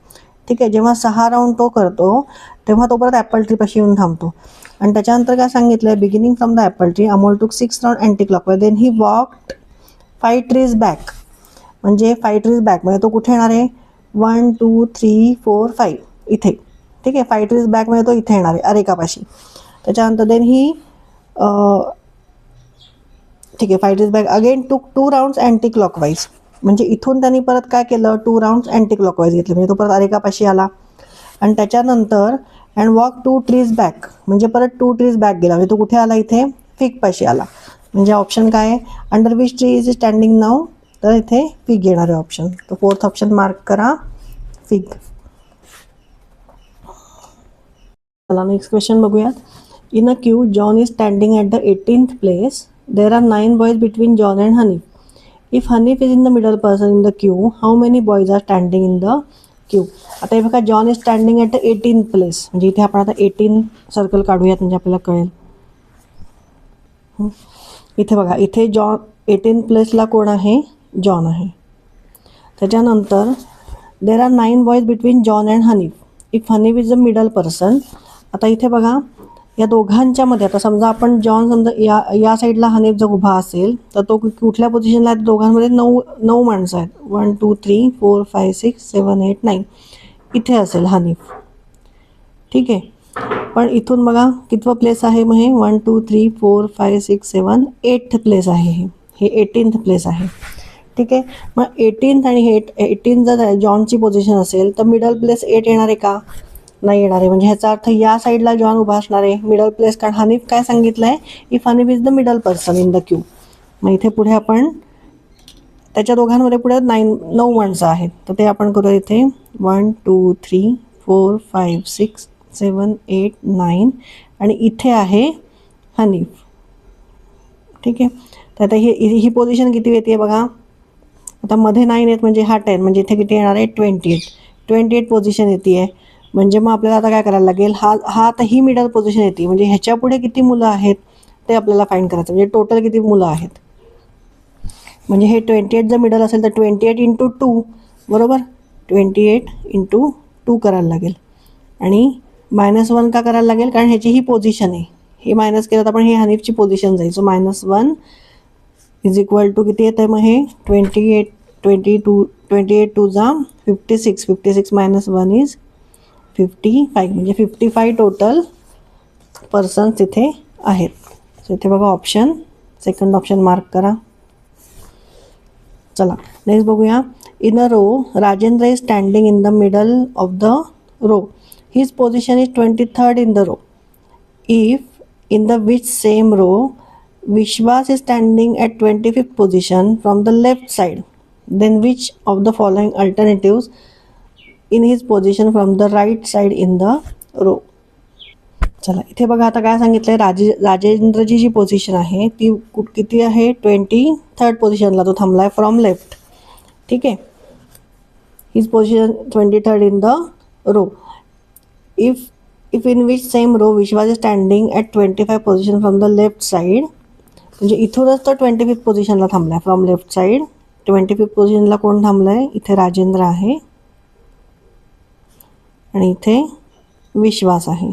ठीक आहे, जेव्हा 6 राऊंड तो करतो तेव्हा तो परत ॲपल ट्रीपाशी येऊन थांबतो. आणि त्याच्यानंतर काय सांगितलं आहे, beginning from the apple tree Amol took 6 round anticlockwise. Then he walked 5 trees back. म्हणजे 5 ट्रीज बॅक म्हणजे तो कुठे येणार आहे? 1 2 3 4 5 इथे. ठीक आहे, 5 ट्रीज बॅक म्हणजे तो इथे येणार आहे अरेकापाशी. त्याच्यानंतर देन ही ठीक आहे 5 ट्रीज बॅक अगेन टूक 2 राऊंड्स अँटी क्लॉकवाईज. म्हणजे इथून त्यांनी परत काय केलं? 2 राऊंड्स अँटी क्लॉकवाईज घेतले. म्हणजे तो परत अरेकापाशी आला. आणि त्याच्यानंतर अँड वॉक 2 ट्रीज बॅक म्हणजे परत 2 ट्रीज बॅक गेला. म्हणजे तो कुठे आला? इथे फिगपाशी आला. म्हणजे ऑप्शन काय आहे? Under which tree is standing now? तर इथे फिग येणार आहे ऑप्शन. तर 4th ऑप्शन मार्क करा, फिग. चला नेक्स्ट क्वेश्चन बघूयात. In a Q John is standing at the 18th place. There are 9 boys between John and Hanif. If Hanif is in the middle person in the queue, how many boys are standing in the queue? आता हे बघा, John is standing at the 18th place. म्हणजे इथे आपण आता 18 circle काढूयात म्हणजे आपल्याला कळेल. इथे बघा, इथे जॉन 18th प्लेसला कोण आहे? जॉन आहे. त्याच्यानंतर there are 9 boys between John and Hanif. If Hanif is the middle person. आता इथे बघा, या दोघांच्या मध्ये आता समजा आपण जॉन समजा या साईडला हनीफ जर उभा असेल तर तो कुठल्या पोझिशनला आहे? दोघांमध्ये 9 माणसं आहेत. 1 2 3 4 5 6 7 8 9 इथे असेल हनीफ. ठीक आहे, पण इथून बघा कितवं प्लेस आहे? मग हे 1 2 3 4 5 6 7 8th प्लेस आहे. हे 18th प्लेस आहे. ठीक आहे, मग 18th आणि 18 जर जॉनची पोझिशन असेल तर मिडल प्लेस 8 येणार आहे का? नाही येणार आहे. म्हणजे ह्याचा अर्थ या साईडला जॉन उभा असणार आहे मिडल प्लेस. कारण हनीफ काय सांगितलं आहे? If Hanif is the middle person in the Q. मग इथे पुढे आपण त्याच्या दोघांमध्ये पुढे 9 माणसं आहेत. तर ते आपण करूया इथे 1 2 3 4 5 6 7 8 9 आणि इथे आहे हनीफ. ठीक आहे, तर आता ही पोझिशन किती येते बघा. आता मध्ये 9 आहेत म्हणजे हा 10 म्हणजे इथे किती येणार आहे? 28 पोझिशन येते आहे. म्हणजे मग आपल्याला आता काय करायला लागेल? हा आता ही मिडल पोझिशन येते. म्हणजे ह्याच्या पुढे किती मुलं आहेत ते आपल्याला फाईंड करायचं. म्हणजे टोटल किती मुलं आहेत. म्हणजे हे 28 जर मिडल असेल तर 28 × 2 बरोबर. 28 × 2 करायला लागेल. आणि -1 का करायला लागेल? कारण ह्याची ही पोझिशन आहे. हे मायनस केलं तर आपण हे हनीफची पोझिशन जाईल. सो -1 इज इक्वल टू किती येतं आहे मग हे 28 2 जा 56 -1 इज 55. म्हणजे 55 टोटल पर्सन्स इथे आहेत. सो इथे बघा ऑप्शन सेकंड ऑप्शन मार्क करा. चला नेक्स्ट बघूया. In a row Rajendra is standing in the middle of the row. His position is 23rd in the row. If in the which same row Vishwas is standing at 25th position from the left side, then which of the following alternatives in his position from the right side in the row. चला इथे बघा आता काय सांगितलंय, राजेंद्रची जी position आहे ती किती आहे, 23rd पोझिशनला तो थांबलाय फ्रॉम लेफ्ट. ठीक आहे, his position 23rd in the row. If in which same row Vishwas is standing at 25 position from the left side, म्हणजे इथूनच तो 25th पोझिशनला थांबलाय फ्रॉम लेफ्ट साईड. 25th पोझिशनला कोण थांबलाय, इथे राजेंद्र आहे आणि इथे विश्वास आहे.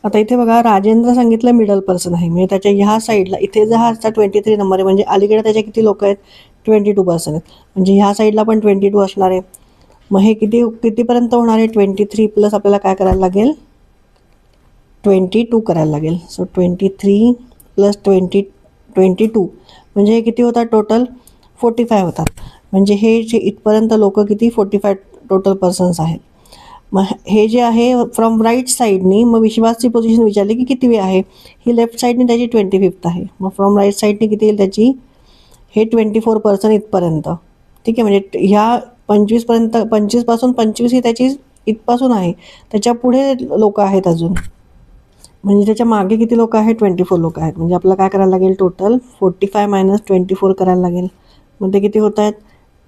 आता इथे बघा राजेंद्र सांगितलं मिडल पर्सन आहे, म्हणजे त्याच्या ह्या साईडला इथे जर हा 23 नंबर आहे म्हणजे अलीकडे त्याचे किती लोक आहेत, 22% आहेत, म्हणजे ह्या साईडला पण 22 असणार आहे. मग हे कितीपर्यंत होणार आहे, 23 प्लस आपल्याला काय करायला लागेल, 22 करायला लागेल. सो 23 प्लस 22 म्हणजे हे किती होतात टोटल, 45 होतात. म्हणजे हे जे इथपर्यंत लोक किती, 45 टोटल पर्सन्स आहेत. मग हे जे आहे फ्रॉम राईट साईडनी, मग विश्वासची पोझिशन विचारली की किती आहे, ही लेफ्ट साईडनी त्याची 25th आहे. मग फ्रॉम राईट साईडनी किती येईल त्याची, हे 24% इथपर्यंत. ठीक आहे, म्हणजे ह्या 25पर्यंत, 25पासून 25 ही त्याची इथपासून आहे, त्याच्या पुढे लोक आहेत अजून, म्हणजे त्याच्या मागे किती लोक आहेत, 24 लोक आहेत. म्हणजे आपल्याला काय करायला लागेल, टोटल 45 - 24 करायला लागेल. मग ते किती होत आहेत,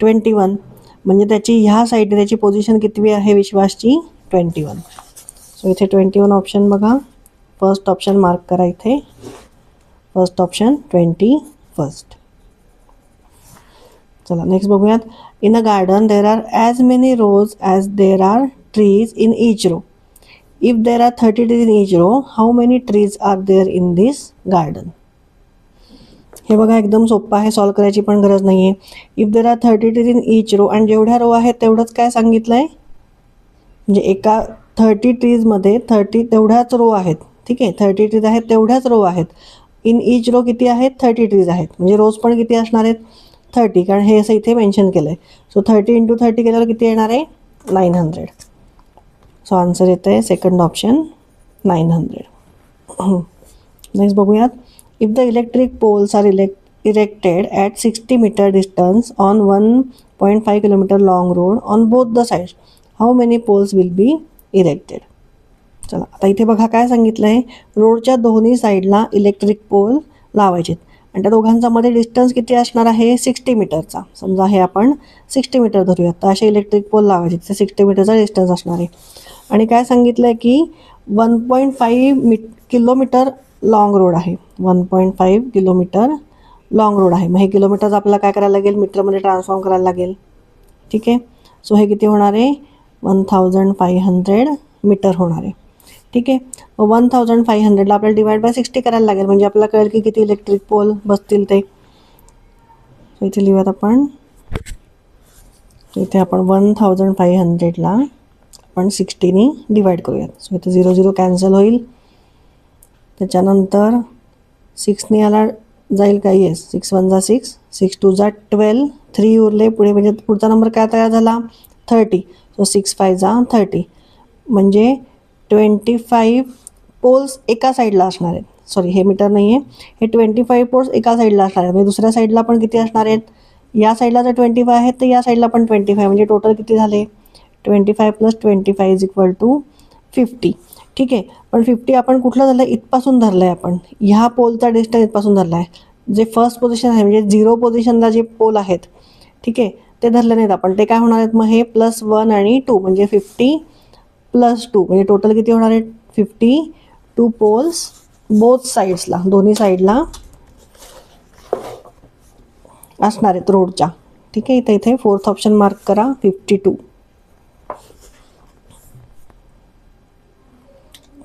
21. म्हणजे त्याची ह्या साईडने त्याची पोझिशन किती आहे विश्वासची, 21. सो इथे 21 ऑप्शन बघा, फर्स्ट ऑप्शन मार्क करा इथे, फर्स्ट ऑप्शन 21st. चला नेक्स्ट बघूयात. In a garden there are as many rows as there are trees in each row. If there are 30 trees in each row, how many trees are there in this garden. हे बघा एकदम सोपं आहे, solve करायची पण गरज नाही आहे. If there are 30 trees in each row, आणि जेवढ्या रो आहेत तेवढंच काय सांगितलं आहे, म्हणजे एका 30 treesमध्ये 30 तेवढ्याच रो आहेत. ठीक आहे, 30 trees आहेत तेवढ्याच रो आहेत. इन ईच रो किती आहेत, 30 trees आहेत, म्हणजे रोज पण किती असणार आहेत, 30, कारण हे असं इथे मेन्शन केलं आहे. सो 30 × 30 केल्यावर किती येणार आहे, 900. सो आन्सर येतं आहे सेकंड ऑप्शन 900. नेक्स्ट बघूयात. If the electric poles are erected at 60 meter distance on 1.5 kilometer long road on both the sides, how many poles will be erected. चला आता इथे बघा काय सांगितलं आहे, रोडच्या दोन्ही साईडला इलेक्ट्रिक पोल लावायचे आणि त्या दोघांचा मध्ये डिस्टन्स किती असणार आहे, 60 मीटरचा. समजा हे आपण 60 मीटर धरूयात, तर असे इलेक्ट्रिक पोल लावायचे, ते 60 मीटरचा डिस्टन्स असणार आहे. आणि काय सांगितलं आहे की 1.5 किलोमीटर लॉंग रोड आहे, 1.5 किलोमीटर लॉंग रोड आहे. मग हे किलोमीटरचं आपल्याला काय करायला लागेल, मीटरमध्ये ट्रान्सफॉर्म करायला लागेल. ठीक आहे, सो हे किती होणार आहे, 1500 मीटर होणार आहे. ठीक आहे, 1500ला आपल्याला डिवाइड बाय 60 करायला लागेल, म्हणजे आपल्याला कळेल की किती इलेक्ट्रिक पोल बसतील ते. सो इथे लिहूयात आपण, इथे आपण 1500ला आपण 60नी डिवाइड करूयात. सो इथे 0 0 कॅन्सल होईल, त्याच्यानंतर 6नी याला जाईल काय, येस 6 1 6, 6 2 12, 3 उरले पुढे, म्हणजे पुढचा नंबर काय तयार झाला, 30. सो 6 5 30, म्हणजे 25 पोल्स एका साईडला असणार आहेत. सॉरी हे मीटर नाही आहे, हे 25 पोल्स एका साईडला असणार आहेत. म्हणजे दुसऱ्या साईडला पण किती असणार आहेत, या साईडला जर 25 आहेत तर या साईडला पण 25, म्हणजे टोटल किती झाले, 25 + 25 = 50. ठीक आहे, पण 50 आपण कुठलं धरलं, इथपासून धरलं आहे आपण, ह्या पोलचा डिस्टन्स इथपासून धरला आहे. जे फर्स्ट पोझिशन आहे म्हणजे 0 पोझिशनला जे पोल आहेत, ठीक आहे, ते धरले नाहीत आपण, ते काय होणार आहेत, मग हे +1 आणि 2, म्हणजे 50 + 2, म्हणजे टोटल किती होणार आहेत, 52 पोल्स बोथ साईड्सला, दोन्ही साईडला असणार आहेत रोडच्या. ठीक आहे, इथे फोर्थ ऑप्शन मार्क करा, 52.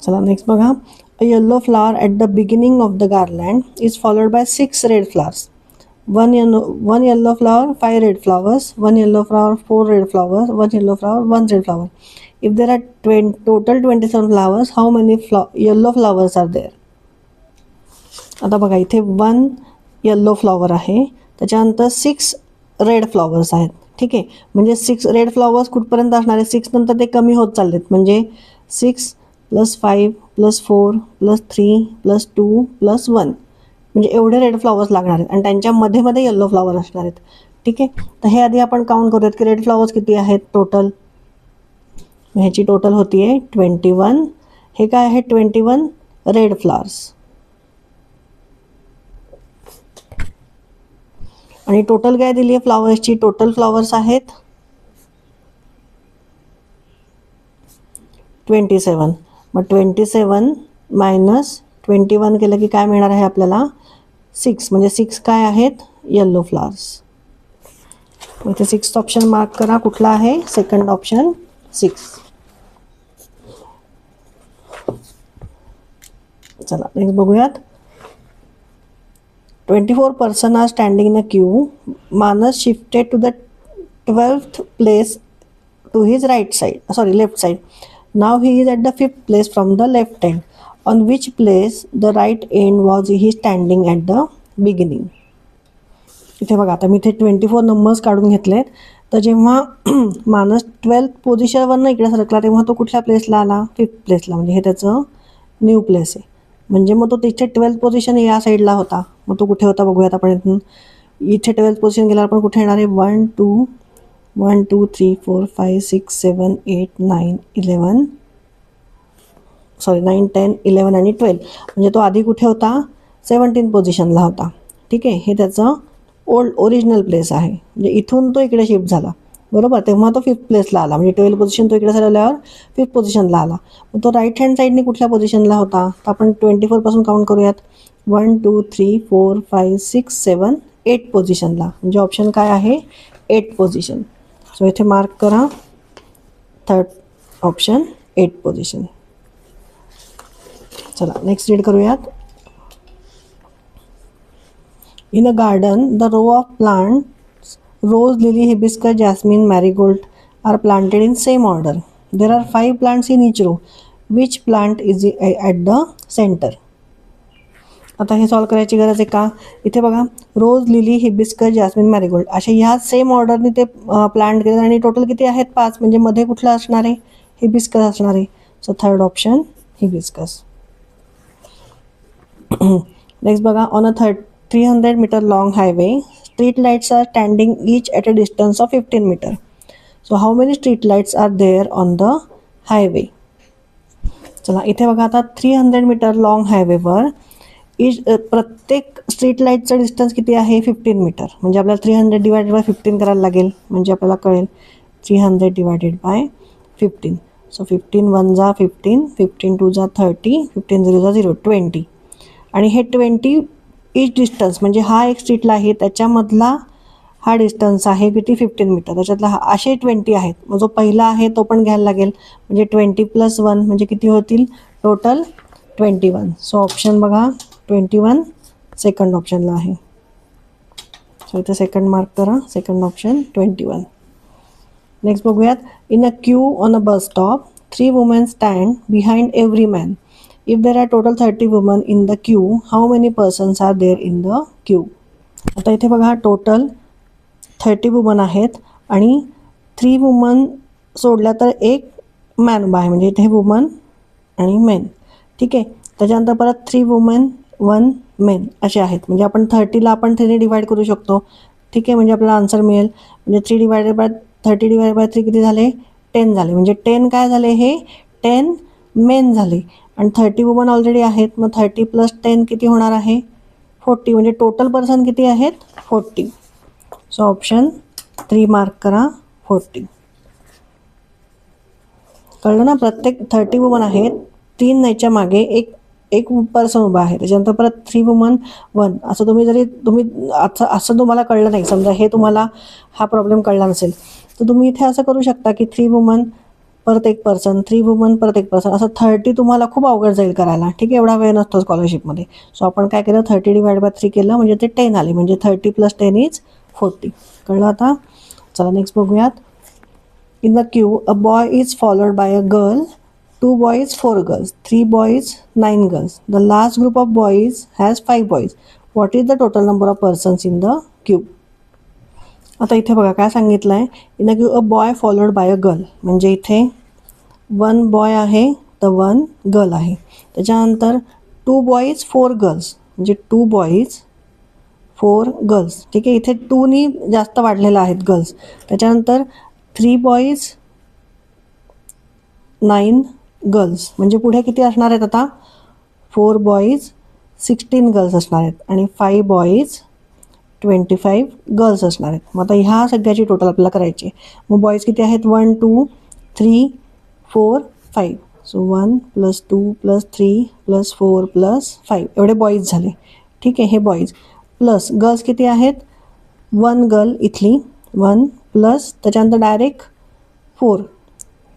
चला नेक्स्ट बघा. A yellow flower at the beginning of the garland is followed by 6 red flowers. one yellow flower, 5 red flowers, 1 yellow flower, 4 red flowers, 1 yellow flower, 1 red flower. If there are total 27 flowers, how many yellow flowers are there? आता बघा इथे 1 yellow flower आहे, त्याच्यानंतर 6 red flowers आहेत. ठीक आहे. म्हणजे 6 red flowers कुठपर्यंत असणार आहे, 6 नंतर ते कमी होत चाललेत. म्हणजे 6 + 5 + 4 + 3 + 2 + 1 म्हणजे एवढे रेड फ्लॉवर्स लागणार आहेत आणि त्यांच्या मध्ये मध्ये येल्लो फ्लॉवर असणार आहेत. ठीक आहे. तर हे आधी आपण काउंट करूयात की रेड फ्लॉवर्स किती आहेत टोटल. ह्याची टोटल होती आहे 21. हे काय आहे 21 रेड फ्लॉवर्स. आणि टोटल काय दिली आहे फ्लॉवर्सची, टोटल फ्लॉवर्स आहेत 27. मग 27 - 21 केलं की काय मिळणार आहे आपल्याला 6. म्हणजे 6 काय आहेत येल्लो फ्लॉवर्स. इथे 6th ऑप्शन मार्क करा. कुठला आहे सेकंड ऑप्शन 6. चला नेक्स्ट बघूयात. 24 person are standing in a queue. Manas shifted to the 12th place to his left side. Now he is at the 5th place from the left end. On which place the right end was he standing at the beginning? इथे बघा आता मी इथे 24 numbers काढून घेतलेत. तर जेव्हा मानस 12th पोझिशनवरनं इकडे सरकला तेव्हा तो कुठल्या प्लेसला आला 5th प्लेसला. म्हणजे हे त्याचं न्यू प्लेस आहे. म्हणजे मग तो तिथे 12th पोझिशन या साईडला होता. मग तो कुठे होता बघूयात आपण. इथे 12th पोझिशन गेल्यावर आपण कुठे येणार आहे 1 2 3 4 5 6 7 8 9 11 9 10 11 आणि 12. म्हणजे तो आधी कुठे होता 17th पोझिशनला होता. ठीक आहे. हे त्याचं ओरिजिनल प्लेस आहे. म्हणजे इथून तो इकडे शिफ्ट झाला बरोबर. तेव्हा तो 5th प्लेसला आला. म्हणजे 12 पोझिशन तो इकडे झाल्यावर 5th पोझिशनला आला. मग तो राईट हँड साईडने कुठल्या पोझिशनला होता. तर आपण 24 पासून काउंट करूयात. 1 2 3 4 5 6 7 8 पोझिशनला. म्हणजे ऑप्शन काय आहे 8 पोझिशन. सो इथे मार्क करा थर्ड ऑप्शन 8 पोझिशन. चला नेक्स्ट रीड करूयात. In a garden, the row of plants, rose, lily, hibiscus, jasmine, marigold, are planted in same order. There are 5 plants in each row. Which plant is at the center? आता हे solve करायची गरज आहे का. इथे बघा रोज, lily, hibiscus, jasmine, Marigold असे ह्या सेम ऑर्डरने ते प्लांट केले आणि टोटल किती आहेत 5. म्हणजे मध्ये कुठलं असणार आहे हिबिस्कस असणार आहे. So third option hibiscus. Next बघा. On a 300 meter long highway, street lights are standing each at a distance of 15 meter. So how many street lights are there on the highway? चला इथे बघा आता 300 metre long हायवेवर प्रत्येक street लाईटचं distance किती आहे 15 मीटर. म्हणजे आपल्याला 300 डिवायडेड बाय 15 करायला लागेल. म्हणजे आपल्याला कळेल 300 डिवायडेड बाय 15. सो 15 1 जा 15, 15 2 जा 30, 15 0 जा 0 20. आणि हे 20 ईच डिस्टन्स म्हणजे हा एक स्ट्रीटला आहे त्याच्यामधला हा डिस्टन्स आहे किती 15 मीटर. त्याच्यातला हा असे 20 आहेत. मग जो पहिला आहे तो पण घ्यायला लागेल. म्हणजे 20 + 1 म्हणजे किती होतील टोटल 21. सो ऑप्शन बघा 21 सेकंड ऑप्शनला आहे. सो इथे सेकंड मार्क करा. Second option 21. नेक्स्ट बघूयात. In a Q on a bus stop 3 women stand behind every man. If there are total 30 women in the queue, how many persons are there in the queue? आता इथे बघा total 30 woman आहेत आणि 3 woman सोडल्या तर एक man उभा आहे. म्हणजे इथे वुमन आणि मेन. ठीक आहे. त्याच्यानंतर परत 3 वुमन 1 मेन असे आहेत. म्हणजे आपण 30ला आपण 3ने डिवाईड करू शकतो. ठीक आहे. म्हणजे आपल्याला आन्सर मिळेल. म्हणजे 3 डिवायडेड बाय 30 डिवायडेड बाय 3 किती झाले 10 झाले. म्हणजे 10 काय झाले हे 10 मेन झाले. आणि 30 वुमन ऑलरेडी आहेत. मग 30 + 10 किती होणार आहे 40. म्हणजे टोटल पर्सन किती आहेत 40. सो ऑप्शन 3 मार्क करा 40. कळलं ना. प्रत्येक 30 वुमन आहेत. 3 नाहीच्या मागे एक पर्सन उभा आहे. त्याच्यानंतर परत 3 वुमन 1 असं तुम्ही असं तुम्हाला कळलं नाही समजा हे तुम्हाला हा प्रॉब्लेम कळला नसेल तर तुम्ही इथे असं करू शकता की 3 वुमन परत एक पर्सन 3 वुमन परत एक पर्सन असं 30 तुम्हाला खूप अवघड जाईल करायला. ठीक आहे. एवढा वेळ नसतो स्कॉलरशिपमध्ये. सो आपण काय केलं 30 डिवाइड बाय 3 केलं म्हणजे ते 10 आले. म्हणजे 30 + 10 इज 40. कळलं आता. चला नेक्स्ट बघूयात. In the Q a boy is followed bye a girl, 2 boys 4 girls, 3 boys 9 girls. The last group of boys has 5 boys. What is the total number of persons in the queue? आता इथे बघा काय सांगितलं आहे, in a boy followed by a girl, म्हणजे इथे 1 boy आहे तर 1 गर्ल आहे. त्याच्यानंतर 2 बॉईज 4 गर्ल्स, म्हणजे 2 बॉईज 4 गर्ल्स. ठीक आहे, इथे 2नी जास्त वाढलेलं आहेत गर्ल्स. त्याच्यानंतर 3 बॉईज 9 गर्ल्स, म्हणजे पुढे किती असणार आहेत आता, 4 बॉईज 16 गर्ल्स असणार आहेत आणि 5 बॉईज 25 गर्ल्स असणार आहेत. मग आता ह्या सगळ्याची टोटल आपल्याला करायची. मग बॉईज किती आहेत, 1 2 3 4 5. सो 1 + 2 + 3 + 4 + 5 एवढे बॉईज झाले. ठीक आहे, हे बॉईज प्लस गर्ल्स किती आहेत, 1 गर्ल इथली 1 प्लस त्याच्यानंतर डायरेक्ट 4,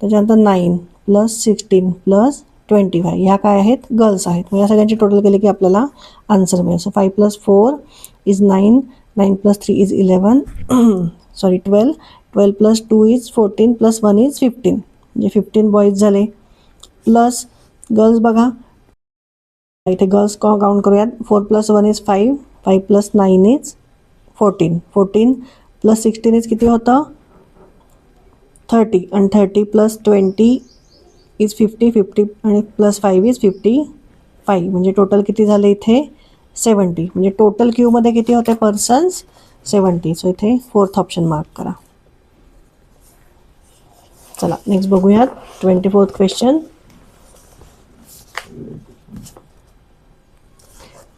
त्याच्यानंतर 9 + 16 + 25 ह्या काय आहेत, गर्ल्स आहेत. मग या सगळ्यांची टोटल केली की आपल्याला आन्सर मिळेल. So 5 + 4 is 9, 9 + 3 is 11 sorry 12, 12 + 2 is 14 + 1 is 15, म्हणजे 15 बॉईज झाले. प्लस गर्ल्स बघा, इथे गर्ल्स काउंट करूयात. 4 + 1 इज 5, 5 + 9 इज 14, 14 + 16 इज किती होतं, 30, आणि 30 + 20 इज 50, 50 आणि +5 इज 55, म्हणजे टोटल किती झाले इथे 70. म्हणजे टोटल क्यूमध्ये किती होते पर्सन्स, 70. सो इथे 4th ऑप्शन मार्क करा. चला नेक्स्ट बघूयात 24th question.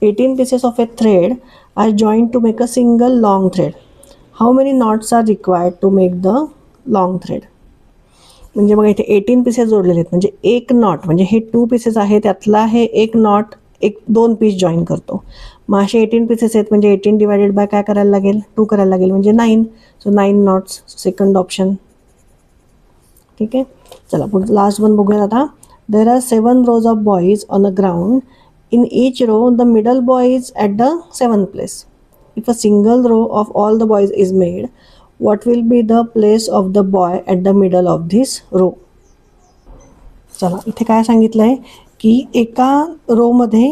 18 pieces of a thread are joined to make a single long thread. How many knots are required to make the long thread? म्हणजे बघा इथे 18 pieces जोडलेले आहेत, म्हणजे एक नॉट, म्हणजे हे 2 पीसेस आहे त्यातला हे एक नॉट एक 2 पीस जॉईन करतो. मग असे 18 पीसेस आहेत, म्हणजे 18 डिवायडेड बाय काय करायला लागेल, 2 करायला लागेल, म्हणजे 9. So 9 knots, second option. ठीक आहे, चला पुढे लास्ट वन बघूया आता. There are 7 rows of boys on a ground. In each row, the middle boy is at the 7th place. If a single row of all the boys is made, what will be the place of the boy at the middle of this row? चला इथे काय सांगितलं आहे की एका रोमध्ये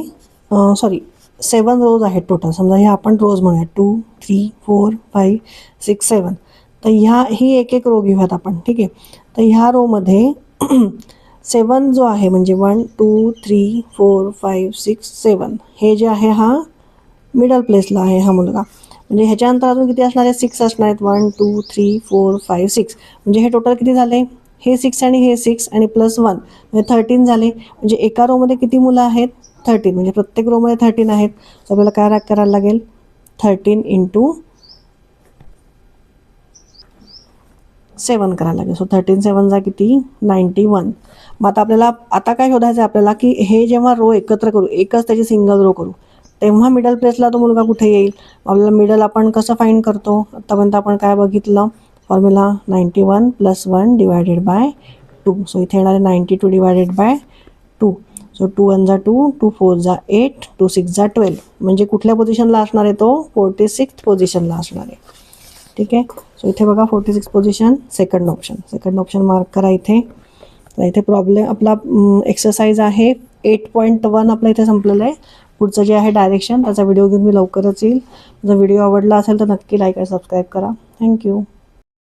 sorry 7 रोज आहेत total. समजा हे आपण रोज म्हणूया 2 3 4 5 6 7. तर ही एक रो घेऊयात आपण. ठीक आहे, तर ह्या रोमध्ये 7 जो आहे, म्हणजे 1 2 3 4 5 6 7 हे जे आहे हा मिडल प्लेसला आहे हा मुलगा. म्हणजे ह्याच्यानंतर अजून किती असणार आहे, 6 असणार आहेत. 1 2 3 4 5 6, म्हणजे हे टोटल किती झाले, हे 6 आणि हे 6 आणि +1 म्हणजे 13 झाले. म्हणजे एका रोमध्ये किती मुलं आहेत, 13, म्हणजे प्रत्येक रोमध्ये 13 आहेत. सो आपल्याला काय करायला लागेल, 13 × 7 करायला लागेल. सो 13 7 किती, 91. मग आता आपल्याला आता काय शोधायचं आहे आपल्याला, की हे जेव्हा रो एकत्र करू, एकच त्याची सिंगल रो करू, तेव्हा मिडल प्लेसला तो मुलगा कुठे येईल. आपल्याला मिडल आपण कसं फाईंड करतो, आत्तापर्यंत आपण काय बघितलं फॉर्म्युला, 91 + 1 डिवायडेड बाय 2. सो इथे येणार आहे 92 डिवायडेड बाय 2. सो 2 1 = 2, 2 4 = 8, 2 6 = 12, म्हणजे कुठल्या पोझिशनला असणार आहे तो, 46th पोझिशनला असणार आहे. ठीक आहे, सो इथे बघा 46 पोझिशन, सेकंड ऑप्शन मार्क करा इथे. तर इथे प्रॉब्लेम आपला एक्सरसाइज आहे 8.1 आपलं इथे संपलेलं आहे. पुढचं जे आहे डायरेक्शन, त्याचा व्हिडिओ घेऊन मी लवकरच येईल. जर व्हिडिओ आवडला असेल तर नक्की लाईक आणि सबस्क्राईब करा. थँक्यू.